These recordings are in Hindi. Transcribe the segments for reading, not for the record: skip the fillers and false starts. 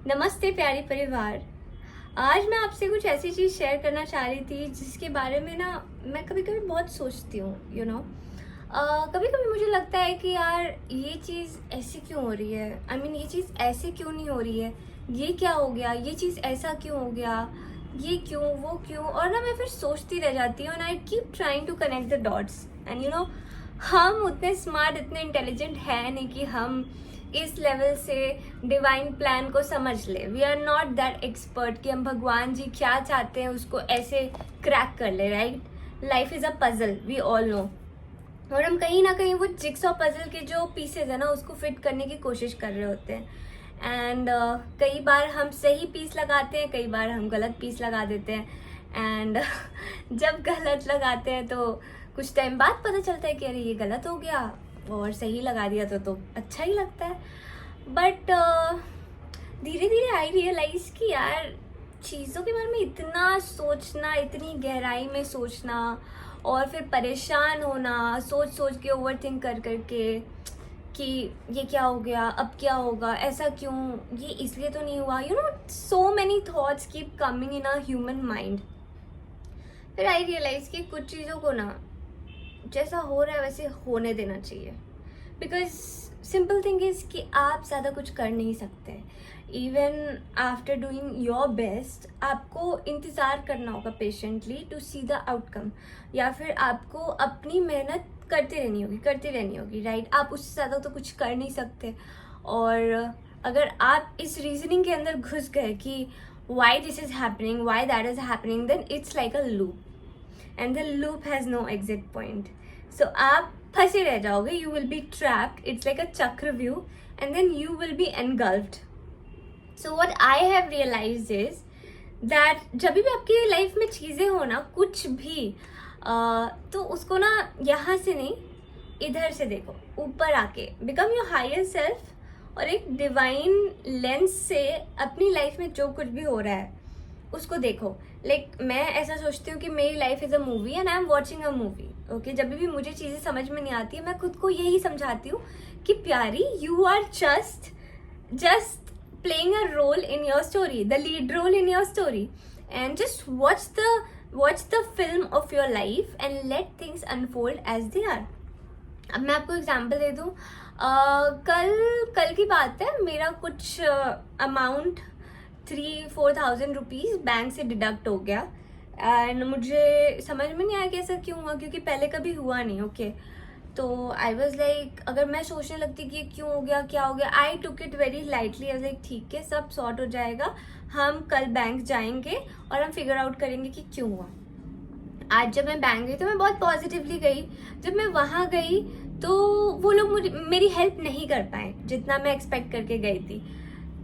नमस्ते प्यारे परिवार। आज मैं आपसे कुछ ऐसी चीज़ शेयर करना चाह रही थी जिसके बारे में ना मैं कभी कभी बहुत सोचती हूँ कभी कभी मुझे लगता है कि यार ये चीज़ ऐसी क्यों हो रही है। ये चीज़ ऐसे क्यों नहीं हो रही है। ये क्या हो गया, ये चीज़ ऐसा क्यों हो गया, ये क्यों वो क्यों। और ना मैं फिर सोचती रह जाती हूँ and I keep trying to connect the dots and हम उतने स्मार्ट इतने इंटेलिजेंट हैं नहीं कि हम इस लेवल से डिवाइन प्लान को समझ ले। We are not that expert कि हम भगवान जी क्या चाहते हैं उसको ऐसे क्रैक कर ले, right. Life is a puzzle, we all know. और हम कहीं ना कहीं वो जिक्सॉ पजल के जो पीसेज है ना उसको फिट करने की कोशिश कर रहे होते हैं। एंड कई बार हम सही पीस लगाते हैं, कई बार हम गलत पीस लगा देते हैं। एंड जब गलत लगाते हैं तो कुछ टाइम बाद पता चलता है कि अरे ये गलत हो गया, और सही लगा दिया तो अच्छा ही लगता है। बट धीरे धीरे आई रियलाइज कि यार चीज़ों के बारे में इतना सोचना, इतनी गहराई में सोचना और फिर परेशान होना सोच सोच के, ओवर थिंक कर करके कि ये क्या हो गया, अब क्या होगा, ऐसा क्यों, ये इसलिए तो नहीं हुआ। So many thoughts keep coming in a human mind. फिर आई रियलाइज कि कुछ चीज़ों को ना जैसा हो रहा है वैसे होने देना चाहिए। बिकॉज सिंपल थिंग इज कि आप ज़्यादा कुछ कर नहीं सकते। Even after doing your best आपको इंतज़ार करना होगा patiently to see the outcome, या फिर आपको अपनी मेहनत करते रहनी होगी, राइट। आप उससे ज़्यादा तो कुछ कर नहीं सकते। और अगर आप इस रीजनिंग के अंदर घुस गए कि why this is happening, why that is happening, then it's like a loop and the loop has no exit point. So आप फंसे रह जाओगे, you will be trapped, it's like a chakravyuh and then you will be engulfed. So what I have realised is that जब भी आपकी लाइफ में चीज़ें हो ना कुछ भी तो उसको ना यहाँ से नहीं इधर से देखो, ऊपर आके बिकम योर हायर सेल्फ और एक डिवाइन लेंस से अपनी लाइफ में जो कुछ भी हो रहा है उसको देखो। मैं ऐसा सोचती हूँ कि मेरी life is a movie and I am watching a movie. Okay, जब भी मुझे चीज़ें समझ में नहीं आती है मैं खुद को यही समझाती हूँ कि प्यारी, you are just playing a role in your story, the lead role in your story, and just watch the film of your life and let things unfold as they are. अब मैं आपको एग्जांपल दे दूँ। कल की बात है, मेरा कुछ अमाउंट 3-4 thousand रुपीज़ बैंक से डिडक्ट हो गया एंड मुझे समझ में नहीं आया कि ऐसा क्यों हुआ, क्योंकि पहले कभी हुआ नहीं। ओके, तो आई वॉज लाइक, अगर मैं सोचने लगती कि क्यों हो गया, क्या हो गया, I took it very lightly. I was like ठीक है, सब सॉर्ट हो जाएगा, हम कल बैंक जाएंगे और हम फिगर आउट करेंगे कि क्यों हुआ। आज जब मैं बैंक गई तो मैं बहुत पॉजिटिवली गई। जब मैं वहाँ गई तो वो लोग मुझे मेरी हेल्प नहीं कर पाए जितना मैं एक्सपेक्ट करके गई थी।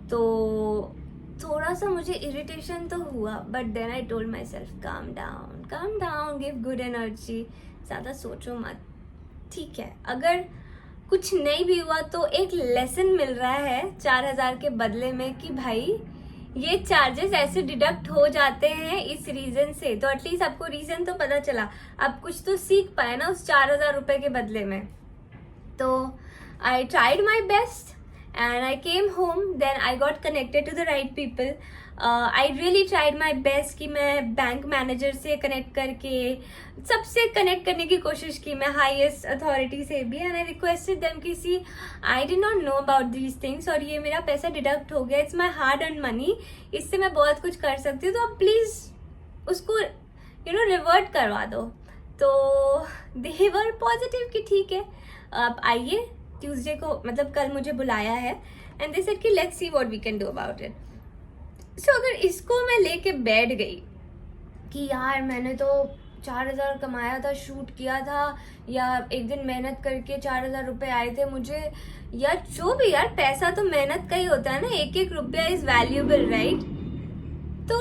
तो थोड़ा सा मुझे इरिटेशन तो हुआ, but then I told my self calm down, give good energy, ज़्यादा सोचो मत, ठीक है। अगर कुछ नहीं भी हुआ तो एक लेसन मिल रहा है 4,000 के बदले में कि भाई ये चार्जेस ऐसे डिडक्ट हो जाते हैं इस रीजन से, तो एटलीस्ट आपको रीजन तो पता चला, आप कुछ तो सीख पाए ना उस 4,000 रुपए के बदले में। तो I tried my best and I came home, then I got connected to the right people. I really tried my best कि मैं बैंक मैनेजर से कनेक्ट करके सबसे कनेक्ट करने की कोशिश की, मैं हाईएस्ट अथॉरिटी से भी, एंड आई रिक्वेस्टेड देम कि see I did not know about these things और ये मेरा पैसा डिडक्ट हो गया, it's my hard earn money, इससे मैं बहुत कुछ कर सकती हूँ, तो आप प्लीज़ उसको रिवर्ट करवा दो। तो दे वर पॉजिटिव कि ठीक है, आप आइए ट्यूसडे को, मतलब कल मुझे बुलाया है एंड दे सेड कि let's see what we can do about it. So अगर इसको मैं लेके बैठ गई कि यार मैंने तो 4,000 कमाया था, शूट किया था, या एक दिन मेहनत करके 4,000 रुपये आए थे मुझे, या जो भी, यार पैसा तो मेहनत का ही होता है ना, एक एक रुपया इज वैल्यूएबल, राइट। तो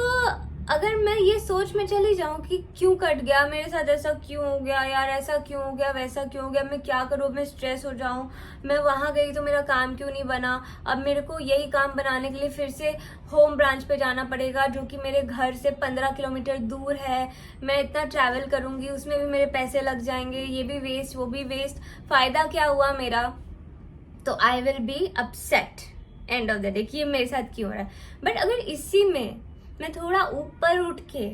अगर मैं ये सोच में चली जाऊं कि क्यों कट गया मेरे साथ, ऐसा क्यों हो गया यार, ऐसा क्यों हो गया, वैसा क्यों हो गया, मैं क्या करूं, मैं स्ट्रेस हो जाऊं, मैं वहां गई तो मेरा काम क्यों नहीं बना, अब मेरे को यही काम बनाने के लिए फिर से होम ब्रांच पे जाना पड़ेगा जो कि मेरे घर से 15 किलोमीटर दूर है, मैं इतना ट्रैवल करूंगी, उसमें भी मेरे पैसे लग जाएंगे, ये भी वेस्ट वो भी वेस्ट, फायदा क्या हुआ मेरा। तो I will be upset, end of the day कि ये मेरे साथ क्यों हो रहा है। बट अगर इसी में मैं थोड़ा ऊपर उठ के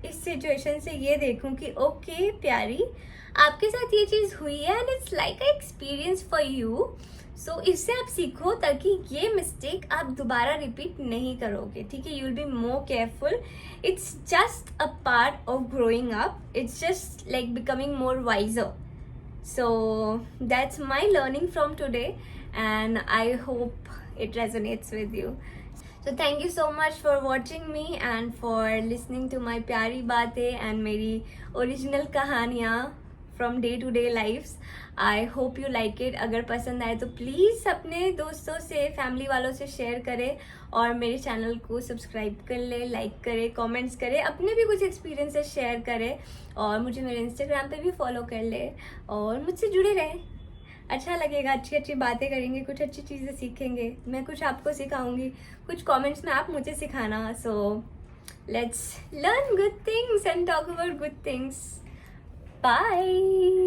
इस सिचुएशन से ये देखूं कि ओके प्यारी, आपके साथ ये चीज़ हुई है and it's like a experience for you, so इससे आप सीखो ताकि ये मिस्टेक आप दोबारा रिपीट नहीं करोगे, ठीक है। You will be more careful, it's just a part of growing up, it's just like becoming more wiser. So that's my learning from today, and I hope it resonates with you. So thank you so much for watching me and for listening to my प्यारी बातें and मेरी ओरिजिनल कहानियाँ from day to day lives. I hope you like it. अगर पसंद आए तो प्लीज़ अपने दोस्तों से, फैमिली वालों से शेयर करें और मेरे चैनल को सब्सक्राइब कर ले, लाइक करें, कमेंट्स करें, अपने भी कुछ एक्सपीरियंसेस शेयर करें और मुझे मेरे इंस्टाग्राम पे भी फॉलो कर ले और मुझसे जुड़े रहें. अच्छा लगेगा, अच्छी अच्छी बातें करेंगे, कुछ अच्छी चीज़ें सीखेंगे, मैं कुछ आपको सिखाऊंगी, कुछ कमेंट्स में आप मुझे सिखाना. So let's learn good things and talk about good things. Bye.